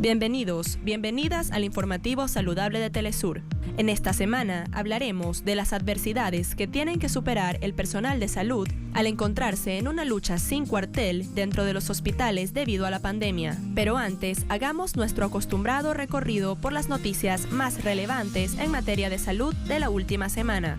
Bienvenidos, bienvenidas al informativo saludable de Telesur. En esta semana hablaremos de las adversidades que tienen que superar el personal de salud al encontrarse en una lucha sin cuartel dentro de los hospitales debido a la pandemia. Pero antes, hagamos nuestro acostumbrado recorrido por las noticias más relevantes en materia de salud de la última semana.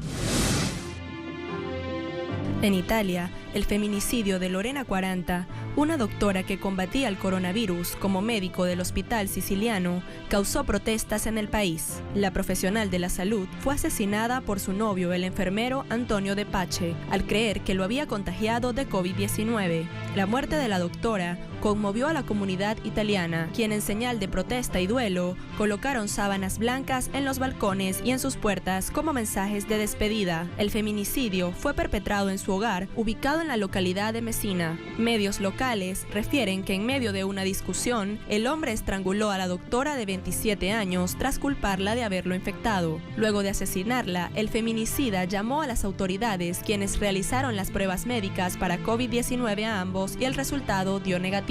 En Italia, el feminicidio de Lorena Quaranta, una doctora que combatía el coronavirus como médico del hospital siciliano, causó protestas en el país. La profesional de la salud fue asesinada por su novio, el enfermero Antonio De Pace, al creer que lo había contagiado de COVID-19. La muerte de la doctora conmovió a la comunidad italiana, quien en señal de protesta y duelo, colocaron sábanas blancas en los balcones y en sus puertas como mensajes de despedida. El feminicidio fue perpetrado en su hogar, ubicado en la localidad de Messina. Medios locales refieren que en medio de una discusión, el hombre estranguló a la doctora de 27 años tras culparla de haberlo infectado. Luego de asesinarla, el feminicida llamó a las autoridades, quienes realizaron las pruebas médicas para COVID-19 a ambos y el resultado dio negativo.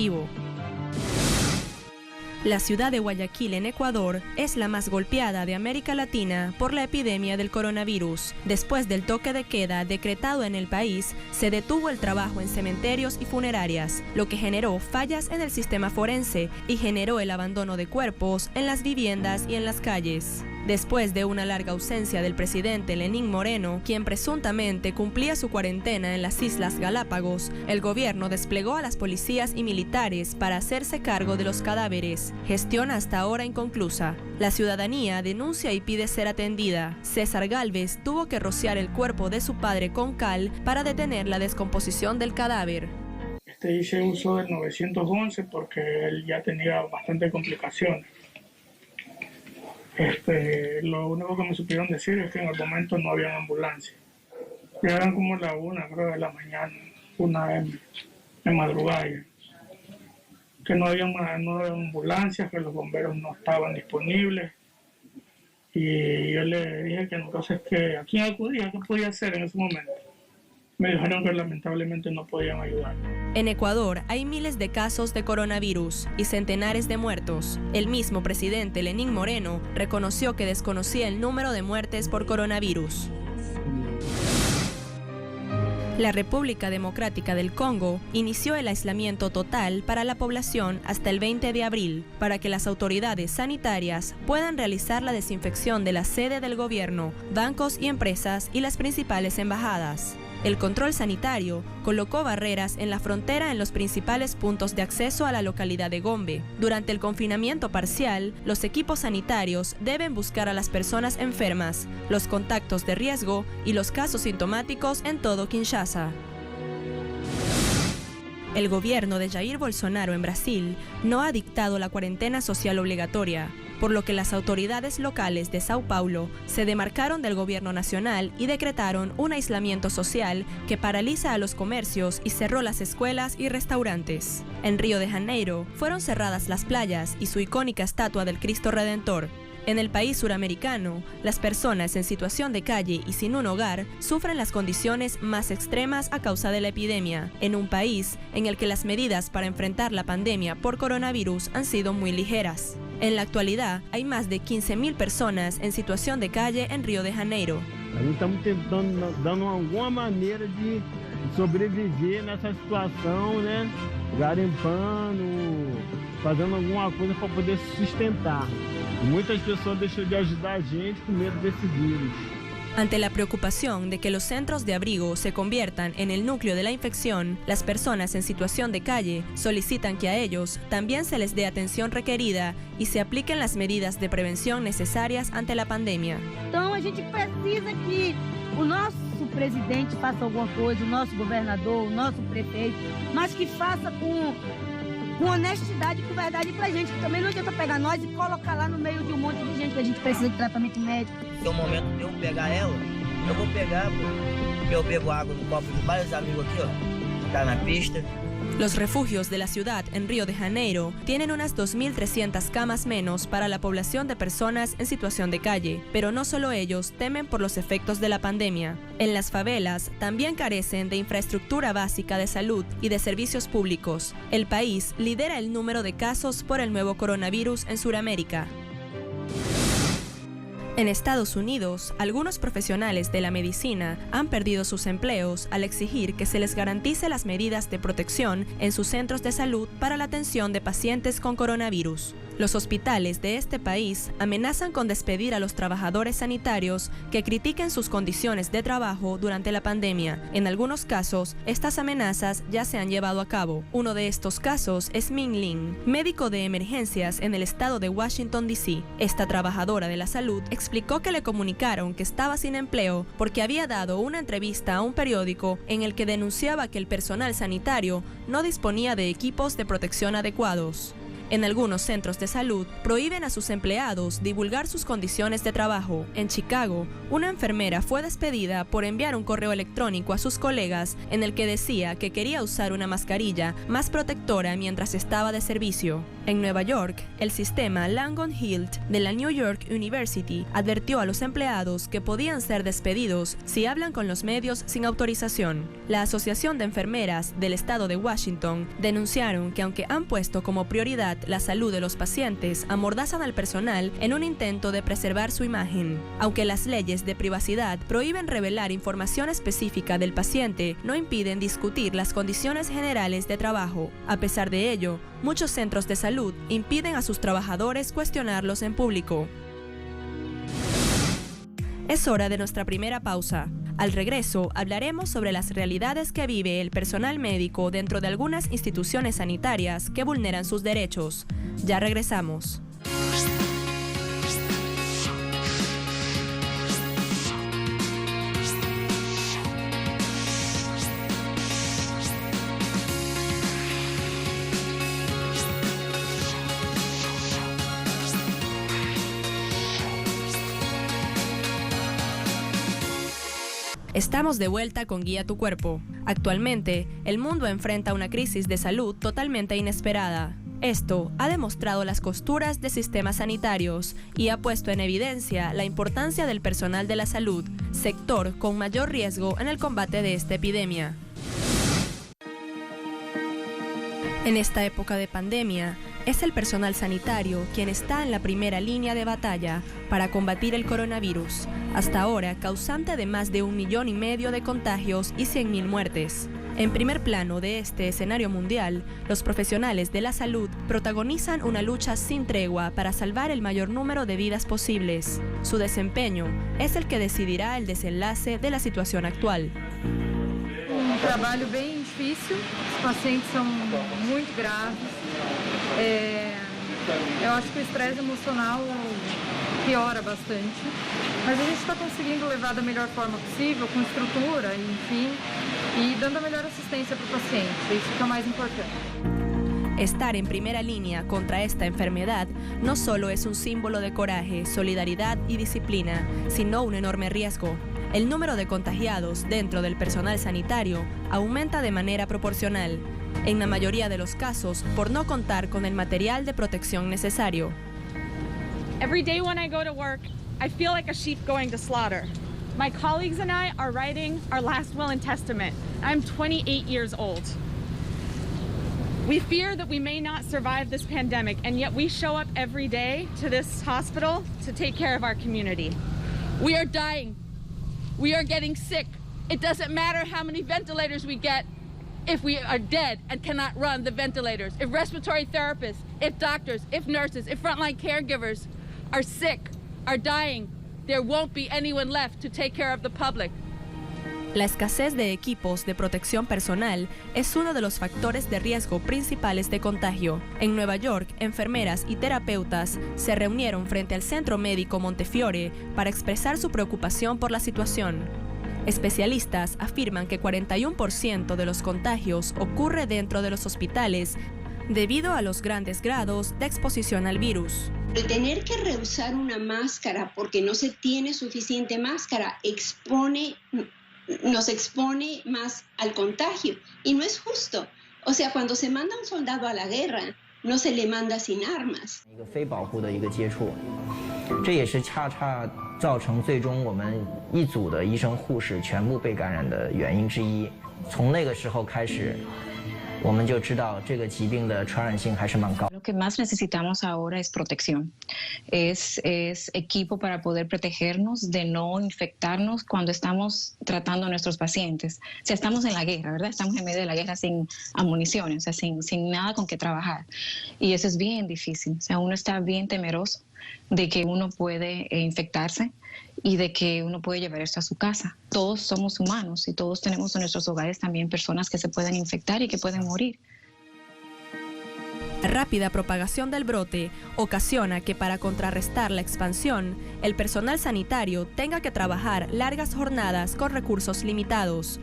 La ciudad de Guayaquil, en Ecuador, es la más golpeada de América Latina por la epidemia del coronavirus. Después del toque de queda decretado en el país, se detuvo el trabajo en cementerios y funerarias, lo que generó fallas en el sistema forense y generó el abandono de cuerpos en las viviendas y en las calles. Después de una larga ausencia del presidente Lenín Moreno, quien presuntamente cumplía su cuarentena en las Islas Galápagos, el gobierno desplegó a las policías y militares para hacerse cargo de los cadáveres, gestión hasta ahora inconclusa. La ciudadanía denuncia y pide ser atendida. César Gálvez tuvo que rociar el cuerpo de su padre con cal para detener la descomposición del cadáver. Hice uso del 911 porque él ya tenía bastante complicaciones. Lo único que me supieron decir es que en el momento no había ambulancia. Ya eran como la 1, creo, de la mañana, 1 AM, en madrugada. Que no había ambulancias, que los bomberos no estaban disponibles. Y yo le dije que entonces que a quién acudía, qué podía hacer en ese momento. Me dijeron que lamentablemente no podían ayudar. En Ecuador hay miles de casos de coronavirus y centenares de muertos. El mismo presidente Lenín Moreno reconoció que desconocía el número de muertes por coronavirus. La República Democrática del Congo inició el aislamiento total para la población hasta el 20 de abril, para que las autoridades sanitarias puedan realizar la desinfección de la sede del gobierno, bancos y empresas y las principales embajadas. El control sanitario colocó barreras en la frontera en los principales puntos de acceso a la localidad de Gombe. Durante el confinamiento parcial, los equipos sanitarios deben buscar a las personas enfermas, los contactos de riesgo y los casos sintomáticos en todo Kinshasa. El gobierno de Jair Bolsonaro en Brasil no ha dictado la cuarentena social obligatoria, por lo que las autoridades locales de Sao Paulo se demarcaron del gobierno nacional y decretaron un aislamiento social que paraliza a los comercios y cerró las escuelas y restaurantes. En Río de Janeiro fueron cerradas las playas y su icónica estatua del Cristo Redentor. En el país suramericano, las personas en situación de calle y sin un hogar sufren las condiciones más extremas a causa de la epidemia, en un país en el que las medidas para enfrentar la pandemia por coronavirus han sido muy ligeras. En la actualidad, hay más de 15.000 personas en situación de calle en Río de Janeiro. A gente estamos tentando, dando alguma maneira de sobreviver nessa situação, né? Garimpando, fazendo alguma coisa para poder se sustentar. Muchas pessoas deixam de ajudar a gente con medo de ese virus. Ante la preocupación de que los centros de abrigo se conviertan en el núcleo de la infección, las personas en situación de calle solicitan que a ellos también se les dé atención requerida y se apliquen las medidas de prevención necesarias ante la pandemia. Então a gente precisa que o nosso presidente faça alguma coisa, o nosso governador, o nosso prefeito, mas que faça com honestidade e com verdade pra gente, que também não adianta pegar nós e colocar lá no meio de um monte de gente que a gente precisa de tratamento médico. Se é o momento de eu pegar ela, eu vou pegar, porque eu bebo água no copo de vários amigos aqui, ó, que tá na pista, Los refugios de la ciudad en Río de Janeiro tienen unas 2.300 camas menos para la población de personas en situación de calle, pero no solo ellos temen por los efectos de la pandemia. En las favelas también carecen de infraestructura básica de salud y de servicios públicos. El país lidera el número de casos por el nuevo coronavirus en Sudamérica. En Estados Unidos, algunos profesionales de la medicina han perdido sus empleos al exigir que se les garantice las medidas de protección en sus centros de salud para la atención de pacientes con coronavirus. Los hospitales de este país amenazan con despedir a los trabajadores sanitarios que critiquen sus condiciones de trabajo durante la pandemia. En algunos casos, estas amenazas ya se han llevado a cabo. Uno de estos casos es Min Lin, médico de emergencias en el estado de Washington, D.C. Esta trabajadora de la salud explicó que le comunicaron que estaba sin empleo porque había dado una entrevista a un periódico en el que denunciaba que el personal sanitario no disponía de equipos de protección adecuados. En algunos centros de salud prohíben a sus empleados divulgar sus condiciones de trabajo. En Chicago, una enfermera fue despedida por enviar un correo electrónico a sus colegas en el que decía que quería usar una mascarilla más protectora mientras estaba de servicio. En Nueva York, el sistema Langone Health de la New York University advirtió a los empleados que podían ser despedidos si hablan con los medios sin autorización. La Asociación de Enfermeras del Estado de Washington denunciaron que aunque han puesto como prioridad la salud de los pacientes, amordazan al personal en un intento de preservar su imagen. Aunque las leyes de privacidad prohíben revelar información específica del paciente, no impiden discutir las condiciones generales de trabajo. A pesar de ello, muchos centros de salud impiden a sus trabajadores cuestionarlos en público. Es hora de nuestra primera pausa. Al regreso, hablaremos sobre las realidades que vive el personal médico dentro de algunas instituciones sanitarias que vulneran sus derechos. Ya regresamos. Estamos de vuelta con Guía tu Cuerpo. Actualmente, el mundo enfrenta una crisis de salud totalmente inesperada. Esto ha demostrado las costuras de sistemas sanitarios y ha puesto en evidencia la importancia del personal de la salud, sector con mayor riesgo en el combate de esta epidemia. En esta época de pandemia, es el personal sanitario quien está en la primera línea de batalla para combatir el coronavirus, hasta ahora causante de más de 1,5 millones de contagios y 100.000 muertes. En primer plano de este escenario mundial, los profesionales de la salud protagonizan una lucha sin tregua para salvar el mayor número de vidas posibles. Su desempeño es el que decidirá el desenlace de la situación actual. Um trabalho bem difícil, os pacientes são muito graves. Eu acho que o estresse emocional piora bastante, mas a gente está conseguindo levar da melhor forma possível, com estrutura, enfim, e dando a melhor assistência para o paciente, isso que é o mais importante. Estar en primera línea contra esta enfermedad no solo es un símbolo de coraje, solidaridad y disciplina, sino un enorme riesgo. El número de contagiados dentro del personal sanitario aumenta de manera proporcional, en la mayoría de los casos por no contar con el material de protección necesario. Every day when I go to work, I feel like a sheep going to slaughter. My colleagues and I are writing our last will and testament. I'm 28 years old. We fear that we may not survive this pandemic, and yet we show up every day to this hospital to take care of our community. We are dying. We are getting sick. It doesn't matter how many ventilators we get if we are dead and cannot run the ventilators. If respiratory therapists, if doctors, if nurses, if frontline caregivers are sick, are dying, there won't be anyone left to take care of the public. La escasez de equipos de protección personal es uno de los factores de riesgo principales de contagio. En Nueva York, enfermeras y terapeutas se reunieron frente al Centro Médico Montefiore para expresar su preocupación por la situación. Especialistas afirman que 41% de los contagios ocurre dentro de los hospitales debido a los grandes grados de exposición al virus. El tener que reusar una máscara porque no se tiene suficiente máscara nos expone más al contagio y no es justo. O sea, cuando se manda un soldado a la guerra, no se le manda sin armas. 一个非保护的一个接触，这也是恰恰造成最终我们一组的医生护士全部被感染的原因之一。从那个时候开始，我们就知道这个疾病的传染性还是蛮高。 Lo que más necesitamos ahora es protección, es equipo para poder protegernos de no infectarnos cuando estamos tratando a nuestros pacientes. O sea, estamos en la guerra, ¿verdad? Estamos en medio de la guerra sin munición, o sea, sin nada con qué trabajar. Y eso es bien difícil, o sea, uno está bien temeroso de que uno puede infectarse y de que uno puede llevar esto a su casa. Todos somos humanos y todos tenemos en nuestros hogares también personas que se pueden infectar y que pueden morir. Rápida propagación del brote ocasiona que para contrarrestar la expansión, el personal sanitario tenga que trabajar largas jornadas con recursos limitados,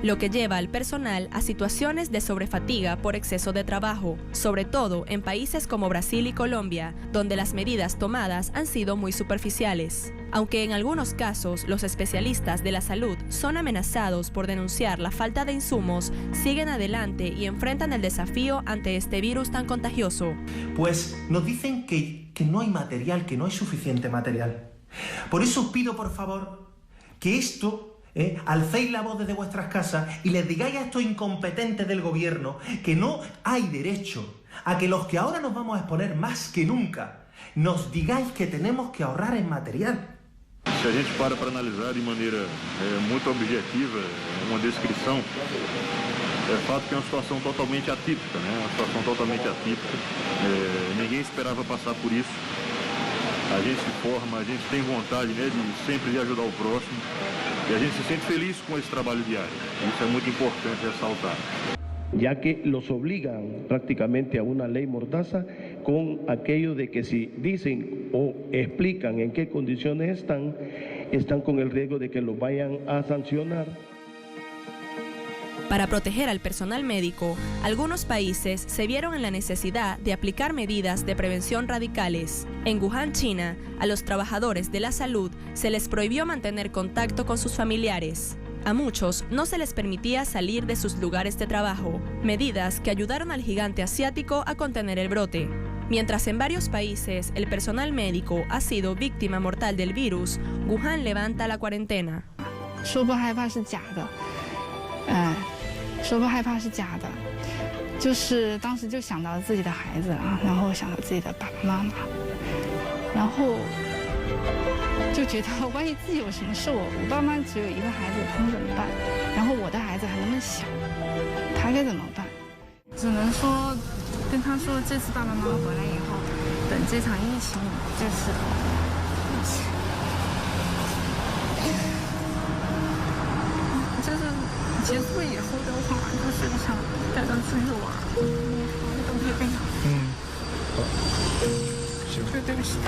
lo que lleva al personal a situaciones de sobrefatiga por exceso de trabajo, sobre todo en países como Brasil y Colombia, donde las medidas tomadas han sido muy superficiales. Aunque en algunos casos los especialistas de la salud son amenazados por denunciar la falta de insumos, siguen adelante y enfrentan el desafío ante este virus tan contagioso. Pues nos dicen que no hay material, que no hay suficiente material. Por eso os pido, por favor, que esto... alcéis la voz desde vuestras casas y les digáis a estos incompetentes del gobierno que no hay derecho a que los que ahora nos vamos a exponer más que nunca nos digáis que tenemos que ahorrar en material. Se a gente para analisar de maneira muito objetiva, uma descrição, é fato que é uma situação totalmente atípica, né? Uma situação totalmente atípica. Ninguém esperava passar por isso. A gente se forma, a gente tem vontade, né, de sempre de ajudar o próximo. Y a gente se siente feliz con ese trabajo diario. Eso es muy importante resaltar. Ya que los obligan prácticamente a una ley mordaza con aquello de que si dicen o explican en qué condiciones están con el riesgo de que los vayan a sancionar. Para proteger al personal médico, algunos países se vieron en la necesidad de aplicar medidas de prevención radicales. En Wuhan, China, a los trabajadores de la salud se les prohibió mantener contacto con sus familiares. A muchos no se les permitía salir de sus lugares de trabajo, medidas que ayudaron al gigante asiático a contener el brote. Mientras en varios países el personal médico ha sido víctima mortal del virus, Wuhan levanta la cuarentena. 说不害怕是假的，说不害怕是假的，就是当时就想到自己的孩子啊，然后想到自己的爸爸妈妈，然后就觉得万一自己有什么事，我爸妈只有一个孩子，他们怎么办？然后我的孩子还那么小，他该怎么办？只能说跟他说，这次爸爸妈妈回来以后，等这场疫情就是结束以后的话，就是想带他出去玩，都可以更好。行，对不起。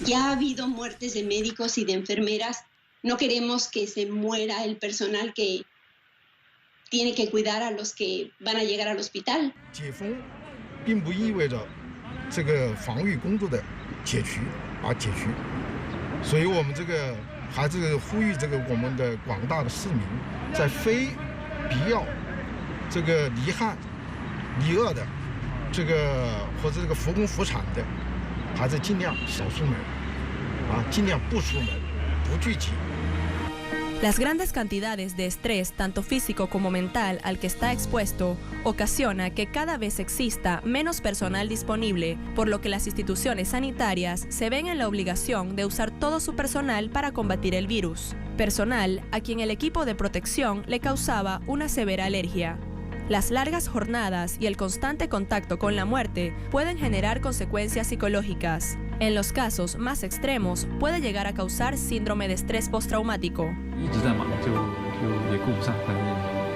Ya ha habido muertes de médicos y de enfermeras. No queremos que se muera el personal que tiene que cuidar a los que van a llegar al hospital. 解封并不意味着这个防御工作的解除，所以我们这个还是呼吁我们的广大的市民，在非必要这个离汉离鄂的或者服工服产的，还是尽量少出门，尽量不出门，不聚集。 Las grandes cantidades de estrés, tanto físico como mental, al que está expuesto, ocasiona que cada vez exista menos personal disponible, por lo que las instituciones sanitarias se ven en la obligación de usar todo su personal para combatir el virus. Personal a quien el equipo de protección le causaba una severa alergia. Las largas jornadas y el constante contacto con la muerte pueden generar consecuencias psicológicas. En los casos más extremos, puede llegar a causar síndrome de estrés postraumático. 一直在忙，就也顾不上，反正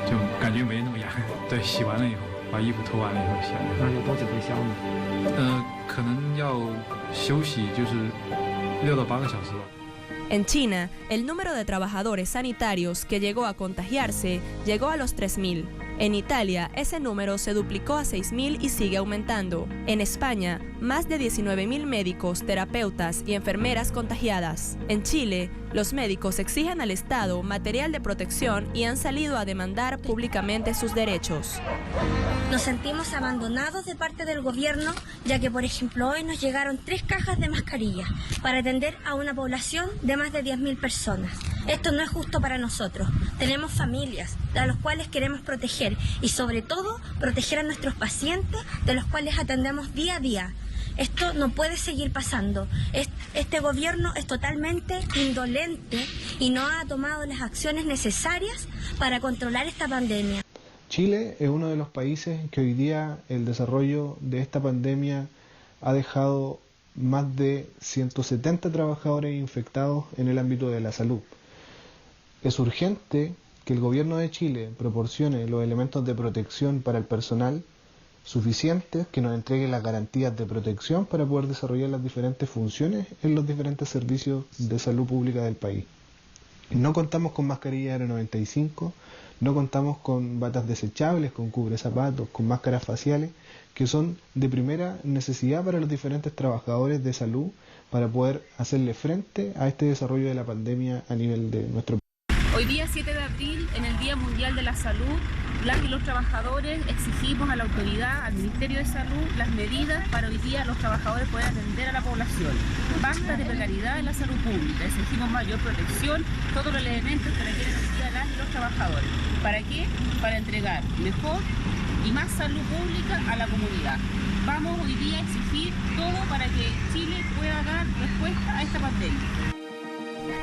就感觉没那么痒。对，洗完了以后，把衣服脱完了以后洗。那有多久会消呢？可能要休息，就是6到8个小时吧。 En China, el número de trabajadores sanitarios que llegó a contagiarse llegó a los 3.000. En Italia, ese número se duplicó a 6.000 y sigue aumentando. En España, más de 19.000 médicos, terapeutas y enfermeras contagiadas. En Chile, Los médicos exigen al Estado material de protección y han salido a demandar públicamente sus derechos. Nos sentimos abandonados de parte del gobierno, ya que, por ejemplo, hoy nos llegaron 3 cajas de mascarillas para atender a una población de más de 10.000 personas. Esto no es justo para nosotros. Tenemos familias a los cuales queremos proteger y, sobre todo, proteger a nuestros pacientes, de los cuales atendemos día a día. Esto no puede seguir pasando. Este gobierno es totalmente indolente y no ha tomado las acciones necesarias para controlar esta pandemia. Chile es uno de los países que hoy día el desarrollo de esta pandemia ha dejado más de 170 trabajadores infectados en el ámbito de la salud. Es urgente que el gobierno de Chile proporcione los elementos de protección para el personal suficientes, que nos entregue las garantías de protección para poder desarrollar las diferentes funciones en los diferentes servicios de salud pública del país. No contamos con mascarillas N95, no contamos con batas desechables, con cubrezapatos, con máscaras faciales, que son de primera necesidad para los diferentes trabajadores de salud para poder hacerle frente a este desarrollo de la pandemia a nivel de nuestro país. Hoy día 7 de abril, en el Día Mundial de la Salud, las y los trabajadores exigimos a la autoridad, al Ministerio de Salud, las medidas para hoy día los trabajadores puedan atender a la población. Basta de precariedad en la salud pública, exigimos mayor protección, todos los elementos que requieren hoy día las y los trabajadores. ¿Para qué? Para entregar mejor y más salud pública a la comunidad. Vamos hoy día a exigir todo para que Chile pueda dar respuesta a esta pandemia.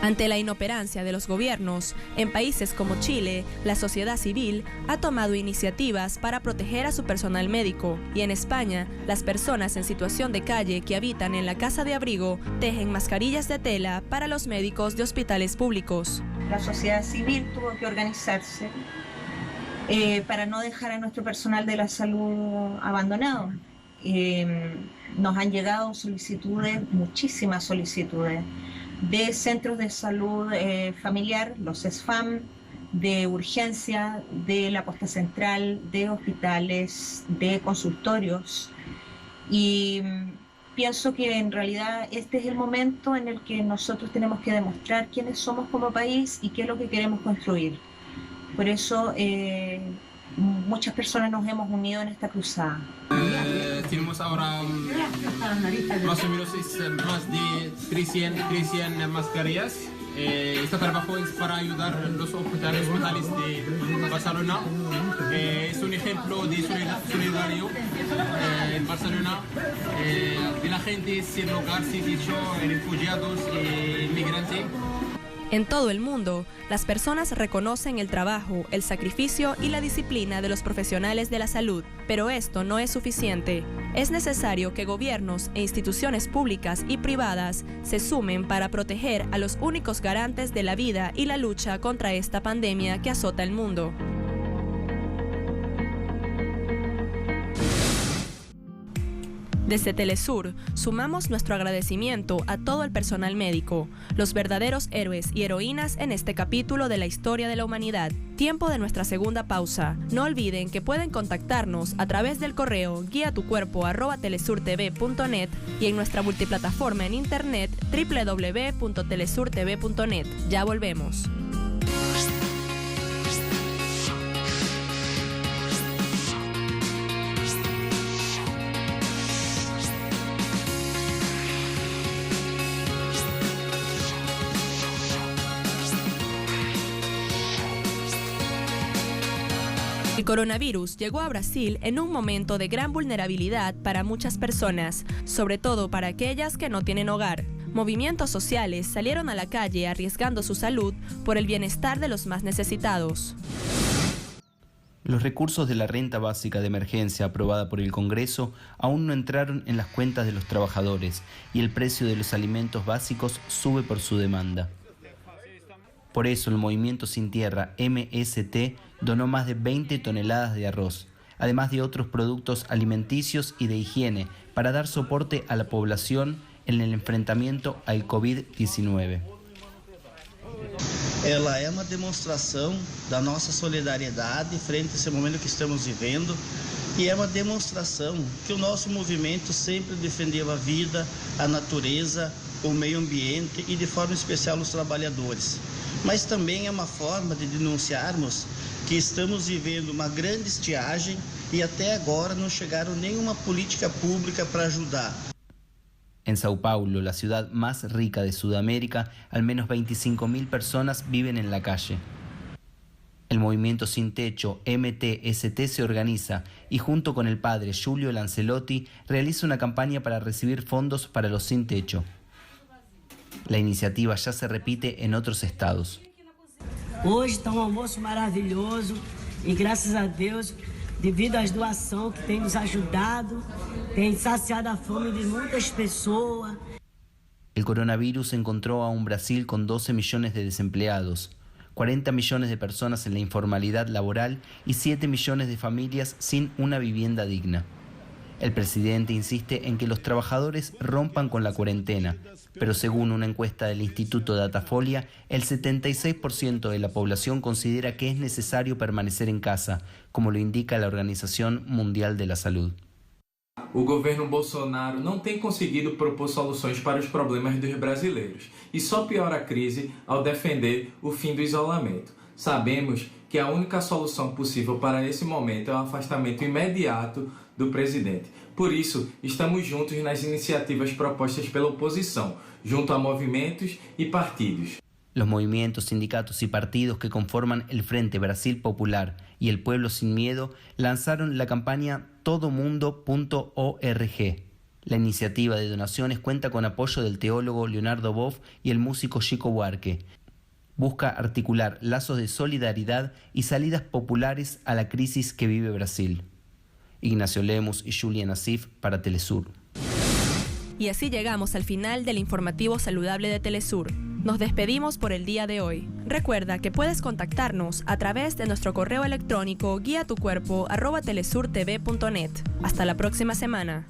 Ante la inoperancia de los gobiernos, en países como Chile, la sociedad civil ha tomado iniciativas para proteger a su personal médico, y en España, las personas en situación de calle que habitan en la casa de abrigo tejen mascarillas de tela para los médicos de hospitales públicos. La sociedad civil tuvo que organizarse para no dejar a nuestro personal de la salud abandonado. Nos han llegado solicitudes, muchísimas solicitudes, de centros de salud familiar, los SFAM, de urgencia, de la posta central, de hospitales, de consultorios. Y pienso que en realidad este es el momento en el que nosotros tenemos que demostrar quiénes somos como país y qué es lo que queremos construir. Por eso muchas personas nos hemos unido en esta cruzada. Tenemos ahora más o menos más de 300 mascarillas. Este trabajo es para ayudar a los hospitales de Barcelona. Es un ejemplo de solidario en Barcelona, de la gente sin hogar, sin techo, refugiados, inmigrantes. En todo el mundo, las personas reconocen el trabajo, el sacrificio y la disciplina de los profesionales de la salud, pero esto no es suficiente. Es necesario que gobiernos e instituciones públicas y privadas se sumen para proteger a los únicos garantes de la vida y la lucha contra esta pandemia que azota el mundo. Desde Telesur, sumamos nuestro agradecimiento a todo el personal médico, los verdaderos héroes y heroínas en este capítulo de la historia de la humanidad. Tiempo de nuestra segunda pausa. No olviden que pueden contactarnos a través del correo guiatucuerpo@telesurtv.net y en nuestra multiplataforma en internet www.telesurtv.net. Ya volvemos. El coronavirus llegó a Brasil en un momento de gran vulnerabilidad para muchas personas, sobre todo para aquellas que no tienen hogar. Movimientos sociales salieron a la calle arriesgando su salud por el bienestar de los más necesitados. Los recursos de la renta básica de emergencia aprobada por el Congreso aún no entraron en las cuentas de los trabajadores y el precio de los alimentos básicos sube por su demanda. Por eso el Movimiento Sin Tierra, MST, donó más de 20 toneladas de arroz, además de otros productos alimenticios y de higiene, para dar soporte a la población en el enfrentamiento al COVID-19. Ela é uma demonstração da nossa solidariedade frente a esse momento que estamos vivendo e é uma demonstração que o nosso movimento sempre defendeu a vida, a natureza, o meio ambiente e de forma especial os trabalhadores. Mas também é uma forma de denunciarmos que estamos vivendo uma grande estiagem e até agora não chegaram nenhuma política pública para ajudar. En Sao Paulo, la ciudad más rica de Sudamérica, al menos 25.000 personas viven en la calle. El movimiento Sin Techo, MTST, se organiza y junto con el padre Giulio Lancelotti realiza una campaña para recibir fondos para los sin techo. La iniciativa ya se repite en otros estados. Hoje está almoço maravilhoso e graças a Deus, devido às doações que tem nos ajudado, tem saciado a fome de muitas pessoas. El coronavirus encontró a un Brasil con 12 millones de desempleados, 40 millones de personas en la informalidad laboral y 7 millones de familias sin una vivienda digna. El presidente insiste en que los trabajadores rompan con la cuarentena, pero según una encuesta del Instituto Datafolia, el 76% de la población considera que es necesario permanecer en casa, como lo indica la Organización Mundial de la Salud. O governo Bolsonaro não tem conseguido propor soluções para os problemas dos brasileiros e só piora a crise ao defender o fim do isolamento. Sabemos que a única solução possível para esse momento é o afastamento imediato do presidente. Por isso, estamos juntos nas iniciativas propostas pela oposição, junto a movimentos e partidos. Los movimientos, sindicatos y partidos que conforman el Frente Brasil Popular y el Pueblo Sin Miedo lanzaron la campaña todomundo.org. La iniciativa de donaciones cuenta con apoyo del teólogo Leonardo Boff y el músico Chico Buarque. Busca articular lazos de solidaridad y salidas populares a la crisis que vive Brasil. Ignacio Lemus y Julia Nassif para Telesur. Y así llegamos al final del informativo saludable de Telesur. Nos despedimos por el día de hoy. Recuerda que puedes contactarnos a través de nuestro correo electrónico guiatucuerpo@telesurtv.net. Hasta la próxima semana.